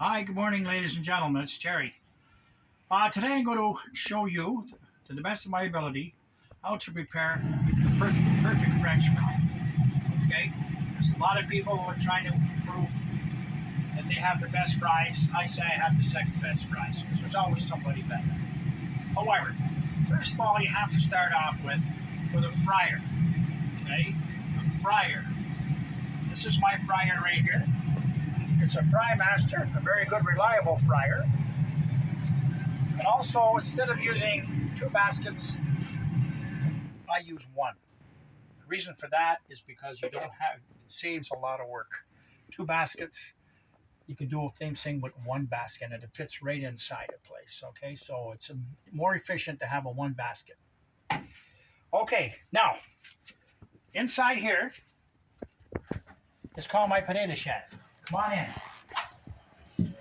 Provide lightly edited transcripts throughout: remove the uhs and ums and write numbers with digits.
Hi, good morning, ladies and gentlemen. It's Terry. Today I'm going to show you, to the best of my ability, how to prepare the perfect French fry. Okay? There's a lot of people who are trying to prove that they have the best fries. I say I have the second best fries because there's always somebody better. However, first of all, you have to start off with a fryer. Okay? A fryer. This is my fryer right here. It's a Fry Master, a very good, reliable fryer. And also, instead of using two baskets, I use one. The reason for that is because it saves a lot of work. Two baskets, you can do the same thing with one basket, and it fits right inside a place. Okay, so it's more efficient to have a one basket. Okay, now inside here is called my potato shed. Come on in.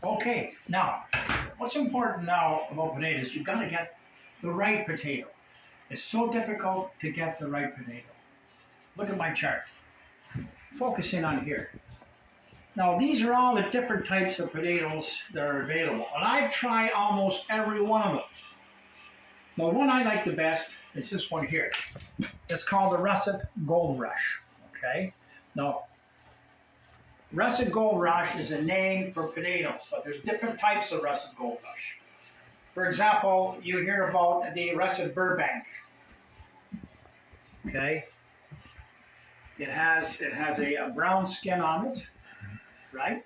Okay, now, what's important now about potatoes, you've got to get the right potato. It's so difficult to get the right potato. Look at my chart. Focus in on here. Now, these are all the different types of potatoes that are available, and I've tried almost every one of them. The one I like the best is this one here. It's called the Russet Gold Rush, okay? Now, Russet Gold Rush is a name for potatoes, but there's different types of Russet Gold Rush. For example, you hear about the Russet Burbank. Okay, it has a brown skin on it, right?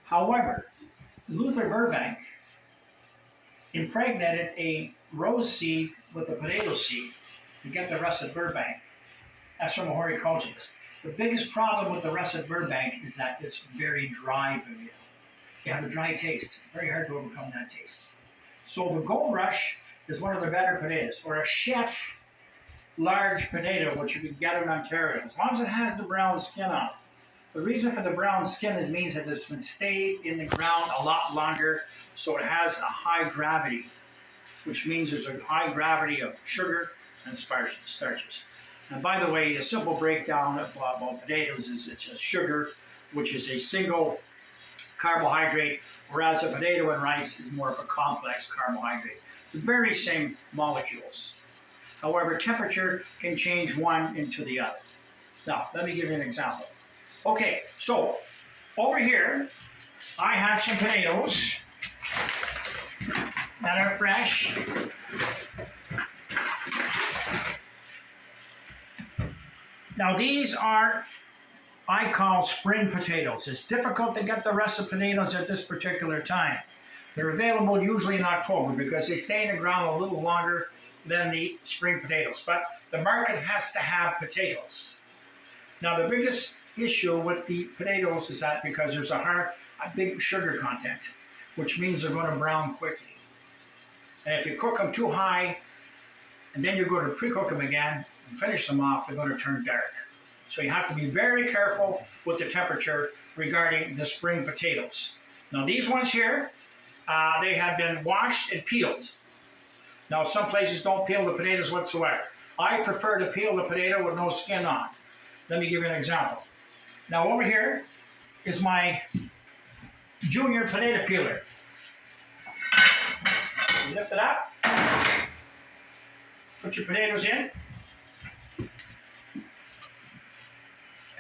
However, Luther Burbank impregnated a rose seed with a potato seed to get the Russet Burbank. That's from a horticulturist. The biggest problem with the Russet Burbank is that it's very dry potato. You have a dry taste. It's very hard to overcome that taste. So the Gold Rush is one of the better potatoes, or a chef large potato, which you can get in Ontario, as long as it has the brown skin on it. The reason for the brown skin, it means that it's been stayed in the ground a lot longer, so it has a high gravity, which means there's a high gravity of sugar and starches. And by the way, a simple breakdown about potatoes is it's a sugar, which is a single carbohydrate, whereas a potato and rice is more of a complex carbohydrate. The very same molecules. However, temperature can change one into the other. Now, let me give you an example. Okay, so over here, I have some potatoes that are fresh. Now these are, I call spring potatoes. It's difficult to get the russet potatoes at this particular time. They're available usually in October because they stay in the ground a little longer than the spring potatoes. But the market has to have potatoes. Now the biggest issue with the potatoes is that because there's a big sugar content, which means they're going to brown quickly. And if you cook them too high, and then you go to pre-cook them again, and finish them off, they're going to turn dark. So you have to be very careful with the temperature regarding the spring potatoes. Now these ones here, they have been washed and peeled. Now some places don't peel the potatoes whatsoever. I prefer to peel the potato with no skin on. Let me give you an example. Now over here is my junior potato peeler. You lift it up, put your potatoes in.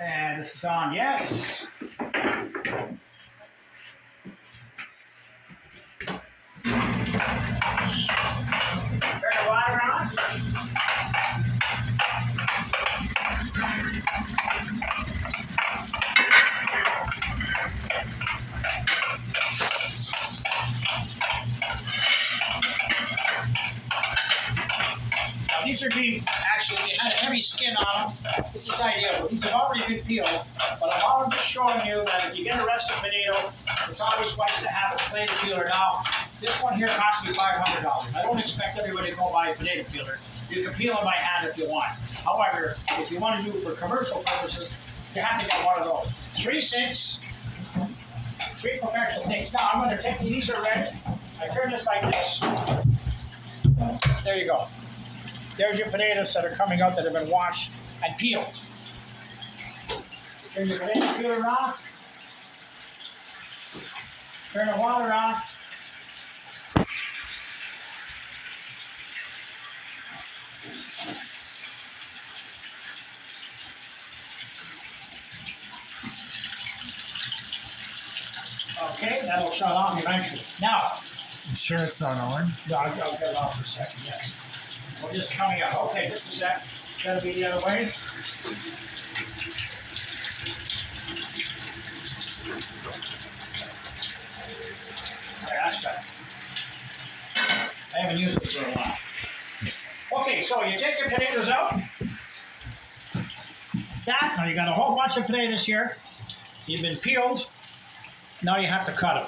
And this is on, yes. Turn the water on. Now these are being, actually, they had a heavy skin on them. This is ideal. These have already been peeled, but I'm just showing you that if you get a russet potato, it's always nice to have a potato peeler. Now, this one here cost me $500. I don't expect everybody to go buy a potato peeler. You can peel them by hand if you want. However, if you want to do it for commercial purposes, you have to get one of those. 3 sinks, 3 professional things. Now, I'm going to take these are ready. I turn this like this. There you go. There's your potatoes that are coming out that have been washed and peeled. Turn the potato peeler off. Turn the water off. Okay, that'll shut off eventually. Now, You sure it's not on? no, I'll get it off for a second, yes. We're just coming up. Okay, just a sec. Gotta be the other way. There, that's better. I haven't used this for a while. Okay, so you take your potatoes out. Now you got a whole bunch of potatoes here. You've been peeled. Now you have to cut them.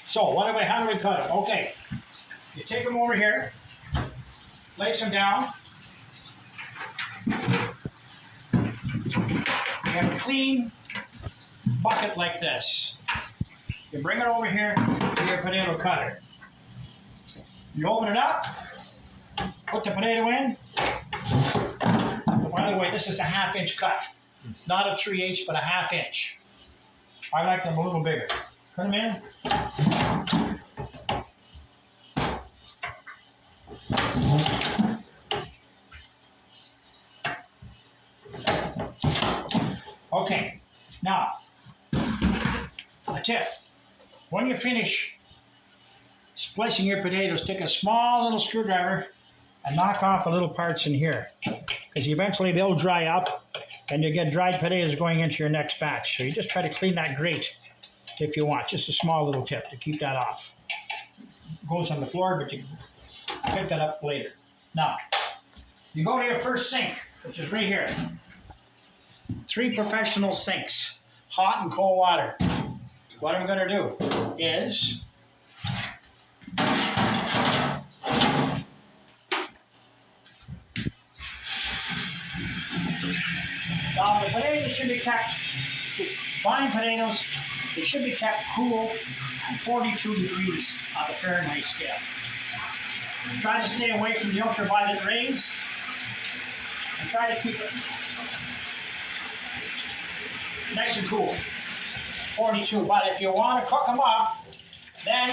So how do we cut them? Okay, you take them over here, place them down. You have a clean bucket like this. You bring it over here to your potato cutter. You open it up, put the potato in. By the way, this is a 1/2 inch cut, not a 3/8, but a 1/2 inch. I like them a little bigger. Put them in. Okay, now, a tip. When you finish splicing your potatoes, take a small little screwdriver and knock off the little parts in here, because eventually they'll dry up and you get dried potatoes going into your next batch. So you just try to clean that grate if you want. Just a small little tip to keep that off. It goes on the floor, but you can pick that up later. Now, you go to your first sink, which is right here. 3 professional sinks, hot and cold water. What I'm going to do is now the potatoes should be kept, fine potatoes, they should be kept cool at 42 degrees on the Fahrenheit scale. Try to stay away from the ultraviolet rays and try to keep it nice and cool. 42, but if you want to cook them up, then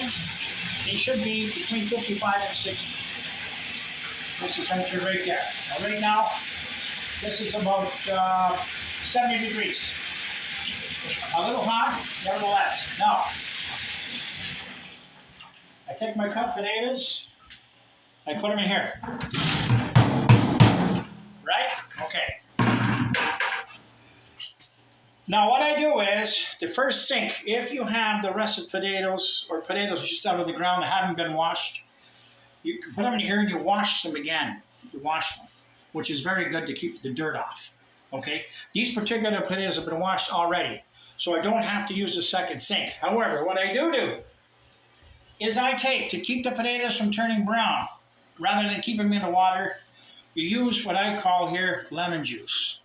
they should be between 55 and 60. This is temperature right there. Now, right now, this is about 70 degrees. A little hot, nevertheless. Now, I take my cut potatoes, I put them in here. Right? Okay. Now what I do is, the first sink, if you have the russet potatoes or potatoes just out of the ground that haven't been washed, you can put them in here and you wash them again. You wash them, which is very good to keep the dirt off. Okay? These particular potatoes have been washed already, so I don't have to use a second sink. However, what I do is I take, to keep the potatoes from turning brown, rather than keep them in the water, you use what I call here lemon juice.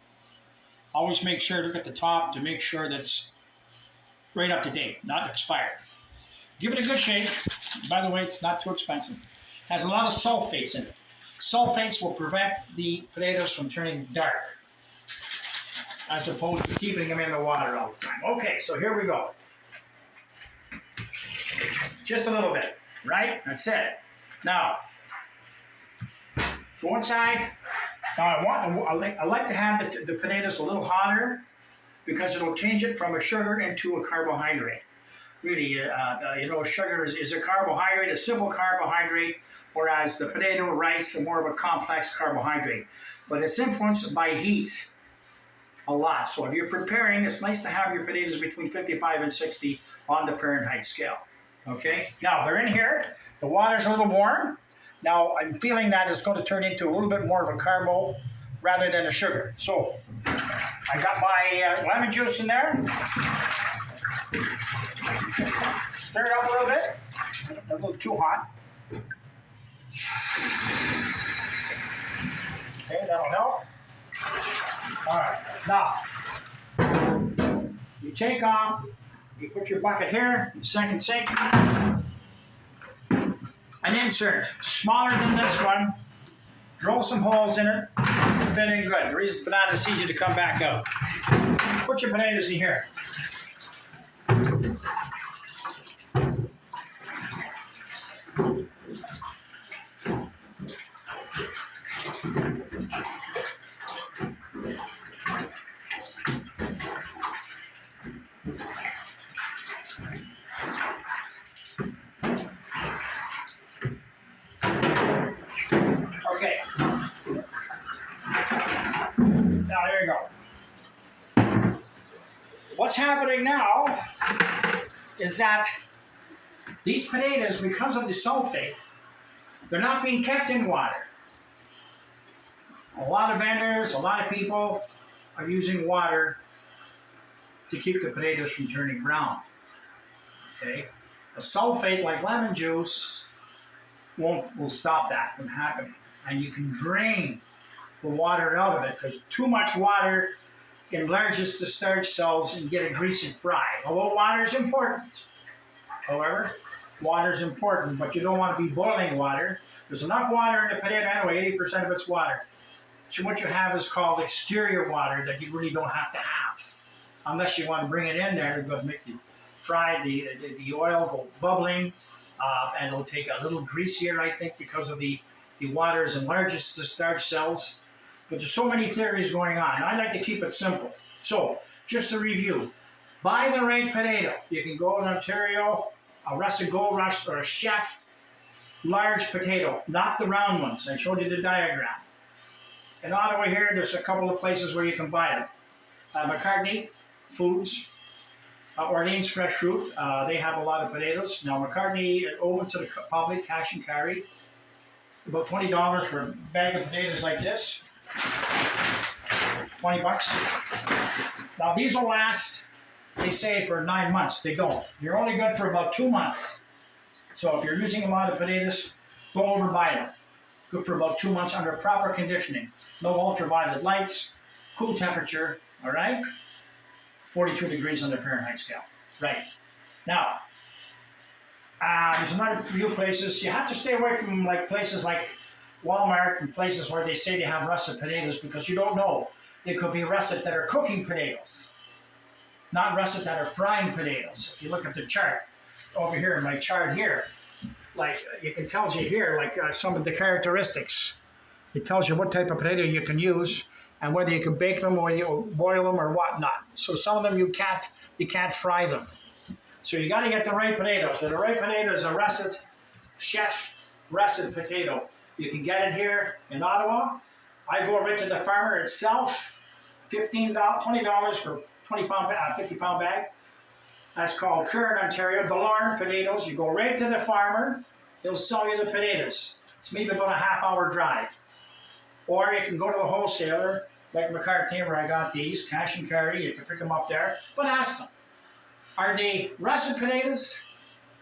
Always make sure to look at the top to make sure that it's right up to date, not expired. Give it a good shake. By the way, it's not too expensive. It has a lot of sulfates in it. Sulfates will prevent the potatoes from turning dark, as opposed to keeping them in the water all the time. Okay, so here we go. Just a little bit, right? That's it. Now, go inside. Now I like to have the potatoes a little hotter, because it'll change it from a sugar into a carbohydrate. Really, sugar is a carbohydrate, a simple carbohydrate, whereas the potato, rice, are more of a complex carbohydrate. But it's influenced by heat a lot. So if you're preparing, it's nice to have your potatoes between 55 and 60 on the Fahrenheit scale. Okay? Now, they're in here. The water's a little warm. Now, I'm feeling that it's going to turn into a little bit more of a carbo rather than a sugar. So, I got my lemon juice in there. Stir it up a little bit. A little too hot. Okay, that'll help. All right, now, you take off, you put your bucket here, the second sink. An insert, smaller than this one, drill some holes in it, fit in good. The reason for that is it's easy to come back out. Put put your potatoes in here. Okay. Now there you go. What's happening now is that these potatoes, because of the sulfate, they're not being kept in water. A lot of vendors, a lot of people are using water to keep the potatoes from turning brown. Okay? A sulfate like lemon juice will stop that from happening. And you can drain the water out of it because too much water enlarges the starch cells and get a greasy fry. Although water is important. However, water is important, but you don't want to be boiling water. There's enough water in the potato anyway, 80% of it's water. So what you have is called exterior water that you really don't have to have. Unless you want to bring it in there, it's going to make the oil go bubbling, and it'll take a little greasier, I think, because of the waters enlarges the starch cells. But there's so many theories going on, and I like to keep it simple. So, just to review, buy the right potato. You can go in Ontario, a Russet Gold Rush or a Chef large potato, not the round ones. I showed you the diagram. In Ottawa here, there's a couple of places where you can buy them. McCartney Foods, Orleans Fresh Fruit, they have a lot of potatoes. Now McCartney, open to the public, cash and carry. About $20 for a bag of potatoes like this. 20 bucks. Now these will last, they say, for 9 months. They don't. You're only good for about 2 months. So if you're using a lot of potatoes, go over buy them. Good for about 2 months under proper conditioning. No ultraviolet lights, cool temperature, all right? 42 degrees on the Fahrenheit scale. Right. Now, there's another few places. You have to stay away from places like Walmart and places where they say they have russet potatoes because you don't know. They could be russet that are cooking potatoes, not russet that are frying potatoes. If you look at the chart over here, my chart here, it tells you here, some of the characteristics. It tells you what type of potato you can use and whether you can bake them or you boil them or whatnot. So some of them you can't fry them. So you got to get the right potato. So the right potato is a russet, Chef russet potato. You can get it here in Ottawa. I go right to the farmer itself. $20 for 50-pound bag. That's called Curran, Ontario, Bellarn potatoes. You go right to the farmer. He'll sell you the potatoes. It's maybe about a half-hour drive. Or you can go to the wholesaler, like McCartney, where I got these, cash and carry. You can pick them up there. But ask them, are they russet potatoes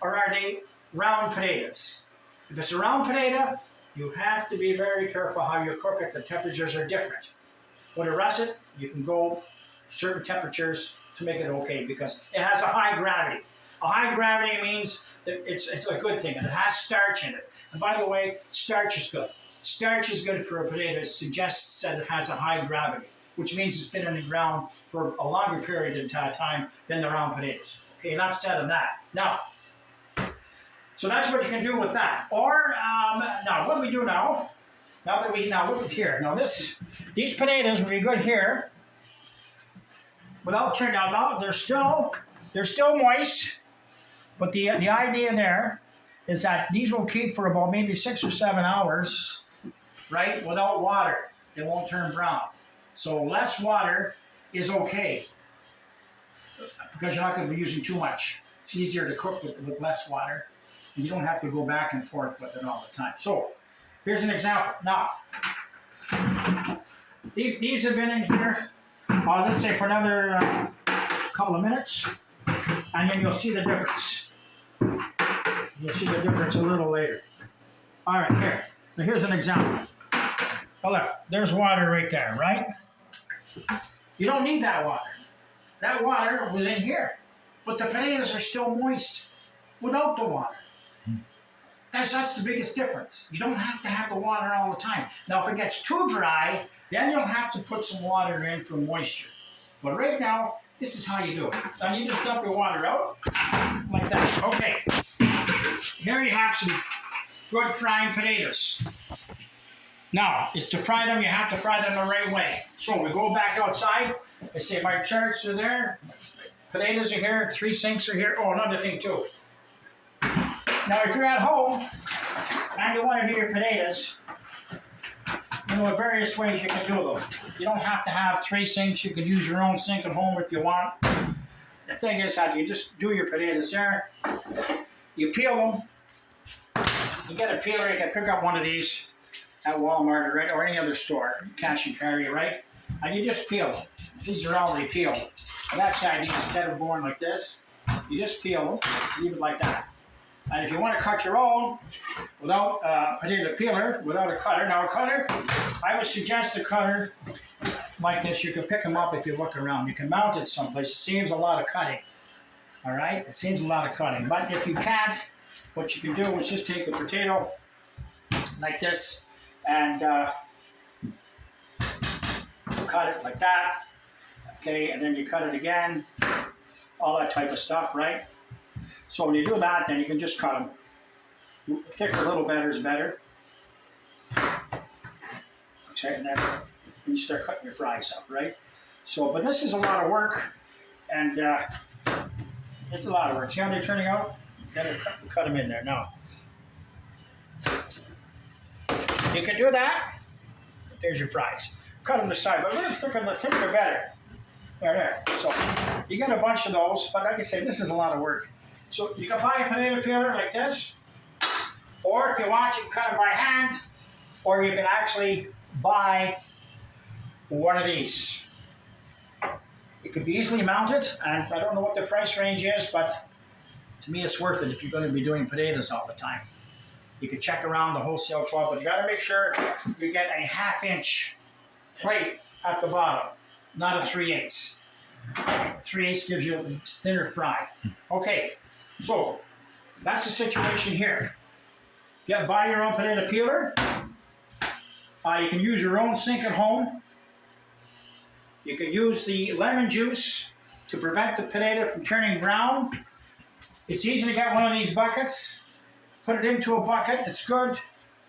or are they round potatoes? If it's a round potato, you have to be very careful how you cook it. The temperatures are different. With a russet, you can go certain temperatures to make it okay because it has a high gravity. A high gravity means that it's a good thing and it has starch in it. And by the way, starch is good. Starch is good for a potato. It suggests that it has a high gravity, which means it's been in the ground for a longer period of time than the round potatoes. Okay, enough said on that. Now, so that's what you can do with that. Or, now what do we do now? Now look at here. Now these potatoes will be good here. Without turning out, they're still moist. But the idea there is that these will keep for about maybe 6 or 7 hours, right? Without water, they won't turn brown. So less water is okay because you're not going to be using too much. It's easier to cook with less water, and you don't have to go back and forth with it all the time. So here's an example. Now, these have been in here, let's say for another couple of minutes, and then you'll see the difference. You'll see the difference a little later. All right, here. Now here's an example. Oh, look, there's water right there, right? You don't need that water. That water was in here, but the potatoes are still moist without the water. That's the biggest difference. You don't have to have the water all the time. Now, if it gets too dry, then you'll have to put some water in for moisture. But right now, this is how you do it. Now you just dump your water out like that. Okay. Here you have some good frying potatoes. Now, to fry them, you have to fry them the right way. So we go back outside. I say my charts are there. Potatoes are here. 3 sinks are here. Oh, another thing too. Now, if you're at home and you want to do your potatoes, you know, various ways you can do them. You don't have to have 3 sinks. You can use your own sink at home if you want. The thing is that you just do your potatoes there. You peel them. You get a peeler. You can pick up one of these at Walmart or any other store, cash and carry, right? And you just peel them. These are already peeled. And that's the idea. Instead of going like this, you just peel them, leave it like that. And if you want to cut your own without a potato peeler, without a cutter, now a cutter, I would suggest a cutter like this. You can pick them up if you look around. You can mount it someplace. It saves a lot of cutting. All right? It saves a lot of cutting. But if you can't, what you can do is just take a potato like this and cut it like that. Okay, and then you cut it again. All that type of stuff, right? So when you do that, then you can just cut them. Thicker, a little better is better. Okay, and then you start cutting your fries up, right? So, but this is a lot of work, and it's a lot of work. See how they're turning out? Then cut them in there. Now, you can do that. There's your fries. Cut them to the side, but a little thicker, the thicker the better. There. So you get a bunch of those, but like I say, this is a lot of work. So you can buy a potato peeler like this, or if you want, you can cut them by hand, or you can actually buy one of these. It could be easily mounted, and I don't know what the price range is, but to me it's worth it if you're going to be doing potatoes all the time. You can check around the wholesale club, but you got to make sure you get a 1/2 inch plate at the bottom, not a 3/8. 3/8 gives you a thinner fry. Okay, so that's the situation here. Buy your own potato peeler. You can use your own sink at home. You can use the lemon juice to prevent the potato from turning brown. It's easy to get one of these buckets. Put it into a bucket. It's good.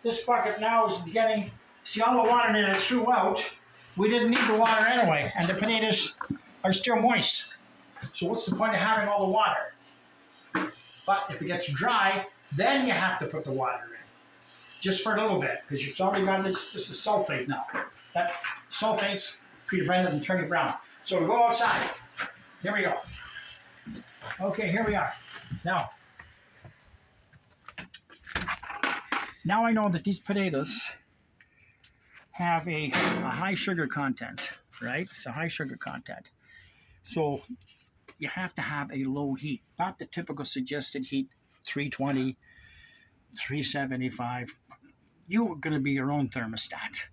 This bucket now is getting, see all the water in it threw out. We didn't need the water anyway, and the potatoes are still moist. So what's the point of having all the water? But if it gets dry, then you have to put the water in. Just for a little bit, because you've already got this is sulfate now. That sulfate's prevented them turning brown. So we go outside. Here we go. Okay, here we are. Now I know that these potatoes have a high sugar content, right? It's a high sugar content. So you have to have a low heat, not the typical suggested heat, 320, 375. You're going to be your own thermostat.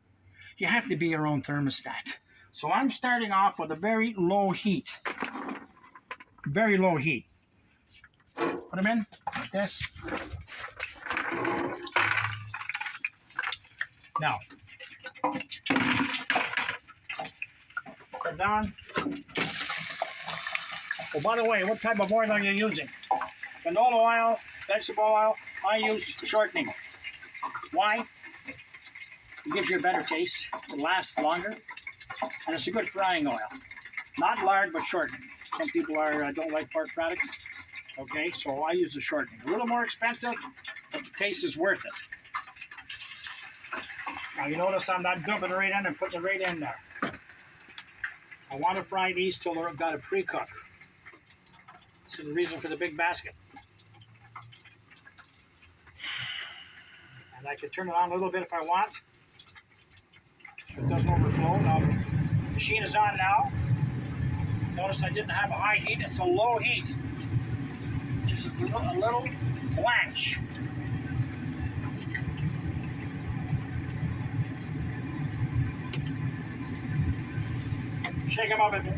You have to be your own thermostat. So I'm starting off with a very low heat. Very low heat. Put them in like this. Now, put it down. Oh, by the way, what type of oil are you using? Canola oil, vegetable oil. I use shortening. Why? It gives you a better taste. It lasts longer. And it's a good frying oil. Not lard, but shortening. Some people don't like pork products. Okay, so I use the shortening. A little more expensive, but the taste is worth it. Now you notice I'm not dumping it right in and putting it right in there. I want to fry these till they've got a pre-cook. This is the reason for the big basket. And I can turn it on a little bit if I want, so it doesn't overflow. Now the machine is on now. Notice I didn't have a high heat, it's a low heat. Just a little blanch. Shake them up a bit.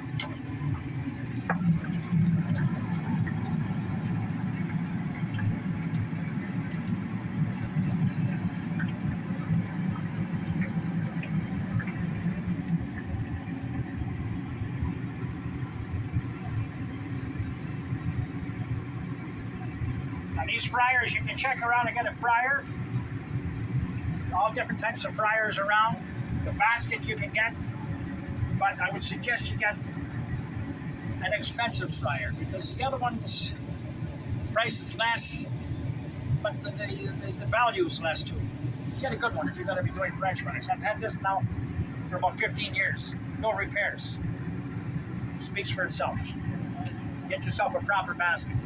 these fryers, you can check around and get a fryer. All different types of fryers around. The basket you can get, but I would suggest you get an expensive fryer because the other one's price is less, but the value is less too. Get a good one if you're going to be doing French fries. I've had this now for about 15 years. No repairs. Speaks for itself. Get yourself a proper basket.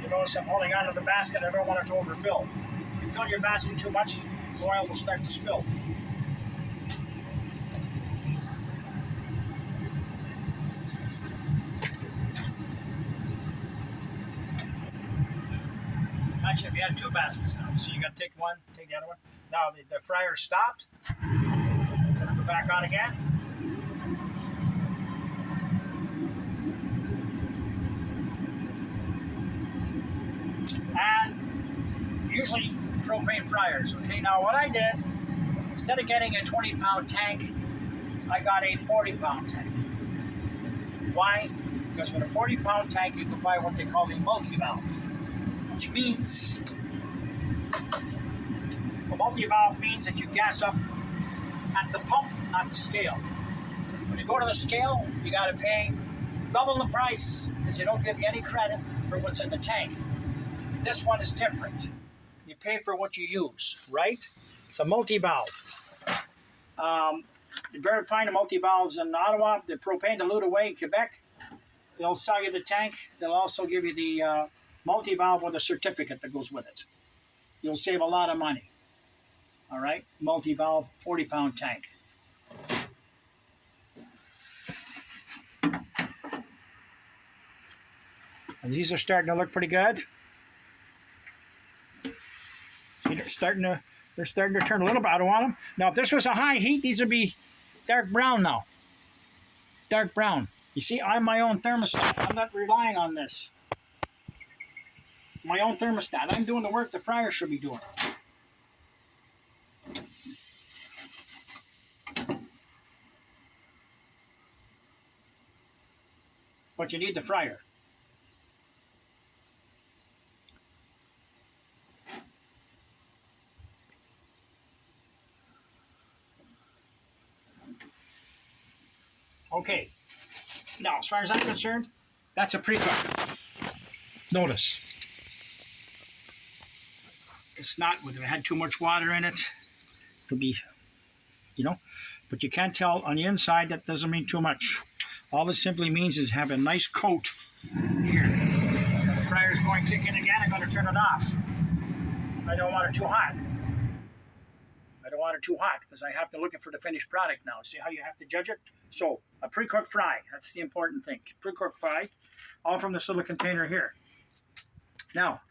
You notice I'm holding onto the basket. I don't want it to overfill. If you fill your basket too much, the oil will start to spill. Actually, we had two baskets now, so you got to take one, take the other one. Now the fryer stopped. Go back on again. And usually propane fryers. Okay, now what I did, instead of getting a 20-pound tank, I got a 40-pound tank. Why? Because with a 40-pound tank, you can buy what they call the multi-valve. Which means a multi-valve means that you gas up at the pump, not the scale. When you go to the scale, you got to pay double the price because they don't give you any credit for what's in the tank. This one is different. You pay for what you use, right? It's a multi-valve. You better find the multi-valves in Ottawa. The propane dilute away in Quebec. They'll sell you the tank. They'll also give you the multi-valve with a certificate that goes with it. You'll save a lot of money. All right, multi-valve, 40-pound tank. And these are starting to look pretty good. See, they're starting to turn a little bit. I don't want them. Now, if this was a high heat, these would be dark brown now. Dark brown. You see, I'm my own thermostat. I'm not relying on this. My own thermostat. I'm doing the work the fryer should be doing. But you need the fryer. Okay. Now, as far as I'm concerned, that's a pre-cook. Notice. It's not, if it had too much water in it, it could be, but you can't tell on the inside. That doesn't mean too much. All it simply means is have a nice coat here. The fryer's going kicking again. I'm going to turn it off. I don't want it too hot. I don't want it too hot because I have to look for the finished product now. See how you have to judge it? So, a pre-cooked fry. That's the important thing. Pre-cooked fry, all from this little container here. Now,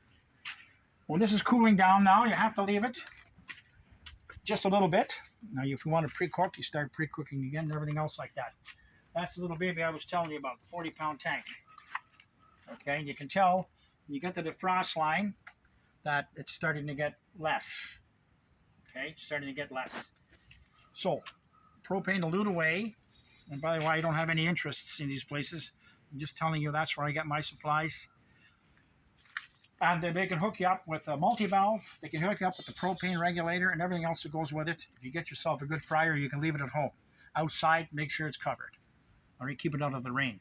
when this is cooling down now, you have to leave it just a little bit. Now, if you want to pre-cook, you start pre-cooking again and everything else like that. That's the little baby I was telling you about, the 40-pound tank. Okay, you can tell when you get to the frost line that it's starting to get less. Okay, starting to get less. So, propane dilute away. And by the way, I don't have any interests in these places. I'm just telling you that's where I get my supplies. And then they can hook you up with a multi-valve. They can hook you up with the propane regulator and everything else that goes with it. If you get yourself a good fryer, you can leave it at home. Outside, make sure it's covered. All right, keep it out of the rain.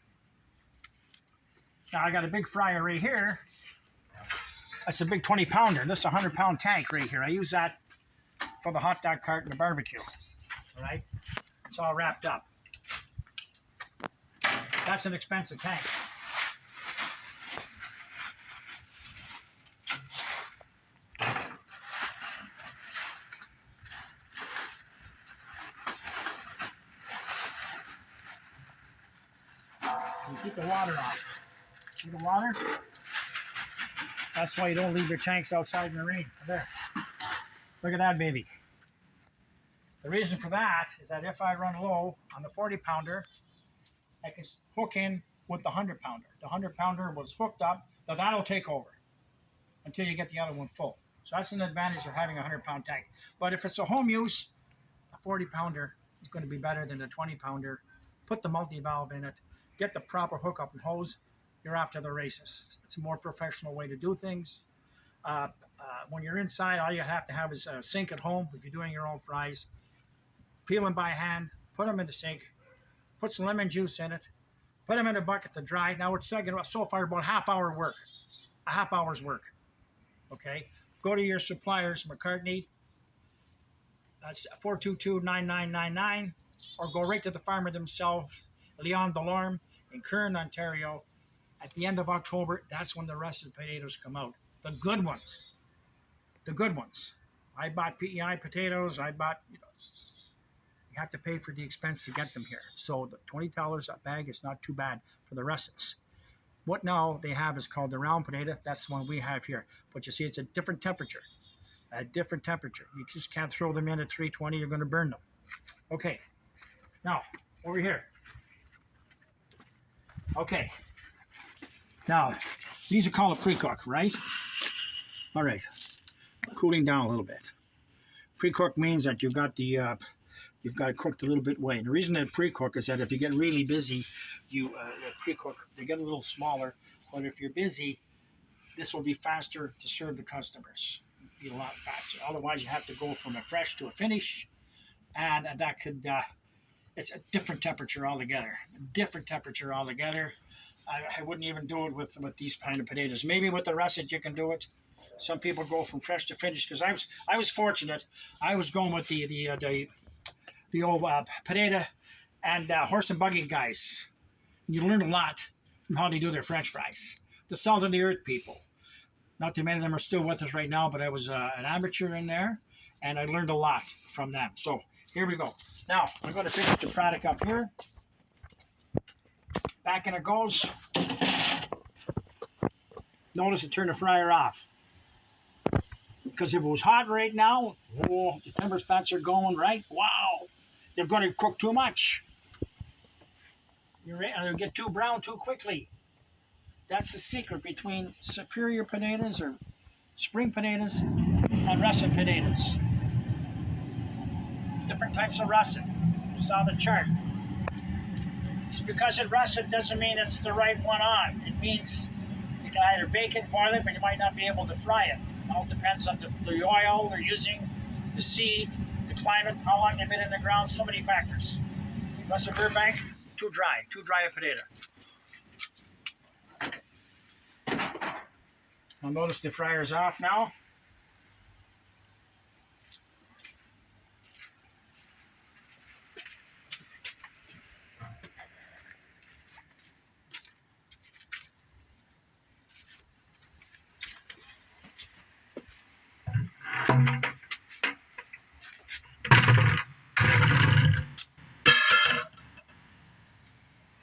Now, I got a big fryer right here. That's a big 20-pounder. This is a 100-pound tank right here. I use that for the hot dog cart and the barbecue. All right? It's all wrapped up. That's an expensive tank. You keep the water on. See the water? That's why you don't leave your tanks outside in the rain. There. Look at that baby. The reason for that is that if I run low on the 40-pounder, I can hook in with the 100-pounder. The 100-pounder was hooked up, but that'll take over until you get the other one full. So that's an advantage of having a 100-pound tank. But if it's a home use, a 40-pounder is going to be better than the 20-pounder. Put the multi-valve in it, get the proper hookup and hose, you're off to the races. It's a more professional way to do things. When you're inside, all you have to have is a sink at home if you're doing your own fries. Peel them by hand, put them in the sink, put some lemon juice in it, put them in a bucket to dry. Now we're talking so far about a half hour's work. Okay, go to your suppliers, McCartney, that's 422-9999, or go right to the farmer themselves, Leon Delorme in Kern, Ontario. At the end of October, that's when the russet potatoes come out. The good ones. The good ones. I bought PEI potatoes. You have to pay for the expense to get them here. So the $20 a bag is not too bad for the russets. What now they have is called the round potato. That's the one we have here. But you see, it's a different temperature. A different temperature. You just can't throw them in at 320. You're going to burn them. Okay. Now, over here. Okay. Now, these are called a pre-cook, right? All right. Cooling down a little bit. Pre-cook means that you've got it cooked a little bit away. And the reason that pre-cook is that if you get really busy, pre-cook, they get a little smaller. But if you're busy, this will be faster to serve the customers. It'll be a lot faster. Otherwise, you have to go from a fresh to a finish, and that could it's a different temperature altogether. I wouldn't even do it with these kind of potatoes. Maybe with the russet you can do it. Some people go from fresh to finish because I was fortunate. I was going with the old potato and horse and buggy guys. You learn a lot from how they do their French fries. The salt of the earth people. Not too many of them are still with us right now, but I was an amateur in there, and I learned a lot from them. So here we go. Now I'm going to finish the product up here. Back in it goes. Notice to turn the fryer off. Because if it was hot right now, the timber spots are going right. Wow, they're going to cook too much. They'll get too brown too quickly. That's the secret between superior potatoes or spring potatoes and russet potatoes. Different types of russet. You saw the chart. Just because it's russet doesn't mean it's the right one on. It means you can either bake it, boil it, but you might not be able to fry it. It all depends on the oil they're using, the seed, the climate, how long they've been in the ground, so many factors. Russet Burbank, too dry a potato. I'll notice the fryer's off now.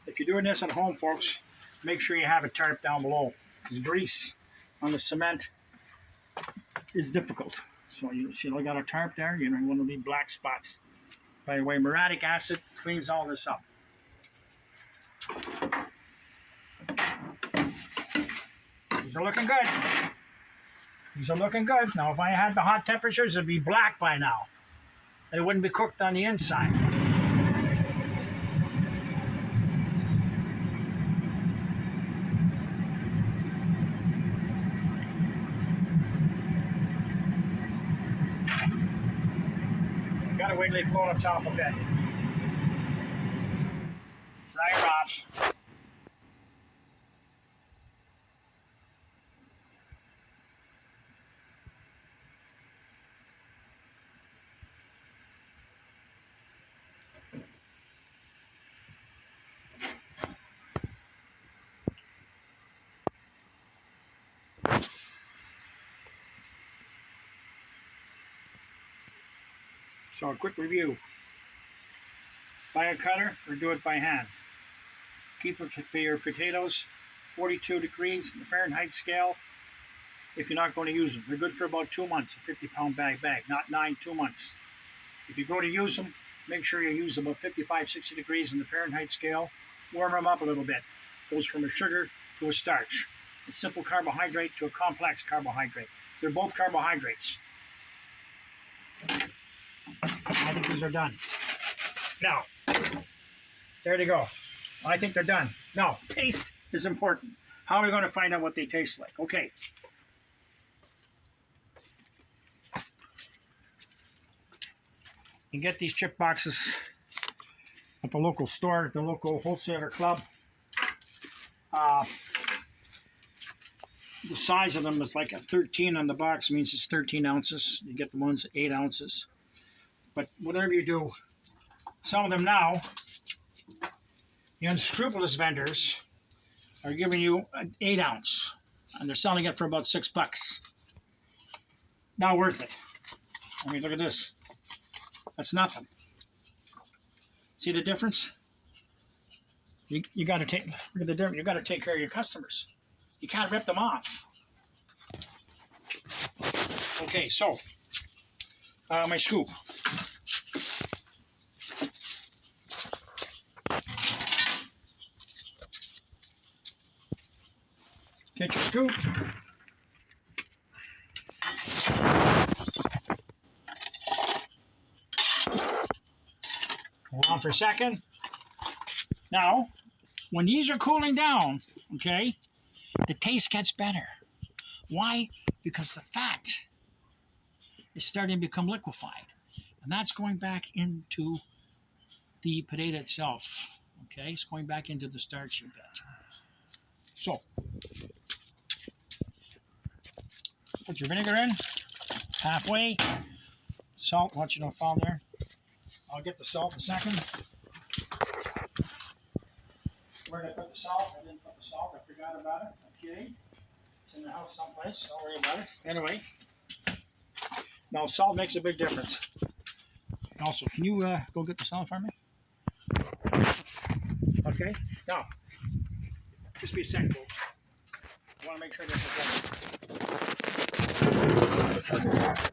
If you're doing this at home, folks, make sure you have a tarp down below, because grease on the cement is difficult. So you see, I got a tarp there. You don't want to leave black spots. By the way, muriatic acid cleans all this up. These are looking good. These are looking good. Now, if I had the hot temperatures, it'd be black by now. It wouldn't be cooked on the inside. Gotta wait till they float on top of it. Fryer off. So a quick review. Buy a cutter or do it by hand. Keep your potatoes 42 degrees in the Fahrenheit scale if you're not going to use them. They're good for about 2 months, a 50-pound bag, not 2 months. If you go to use them, make sure you use them about 55, 60 degrees in the Fahrenheit scale. Warm them up a little bit. Goes from a sugar to a starch. A simple carbohydrate to a complex carbohydrate. They're both carbohydrates. I think these are done. Now, there they go. I think they're done. Now, taste is important. How are we going to find out what they taste like? Okay. You get these chip boxes at the local store, the local wholesaler club. The size of them is like a 13 on the box, means it's 13 ounces. You get the ones 8 ounces. But whatever you do, some of them now, the unscrupulous vendors are giving you an 8 ounce, and they're selling it for about $6. Not worth it. I mean, look at this. That's nothing. See the difference? You got to take look at the difference. You got to take care of your customers. You can't rip them off. Okay, so my scoop. Get your scoop. Hold on for a second. Now, when these are cooling down, okay, the taste gets better. Why? Because the fat is starting to become liquefied. And that's going back into the potato itself. Okay, it's going back into the starchy bit. So, put your vinegar in, halfway. Salt, want you to fall there. I'll get the salt in a second. Where did I put the salt? I didn't put the salt. I forgot about it. Okay. It's in the house someplace. Don't worry about it. Anyway. Now, salt makes a big difference. Also, can you go get the salt for me? Okay. Now, just be a second, folks. I want to make sure this is ready.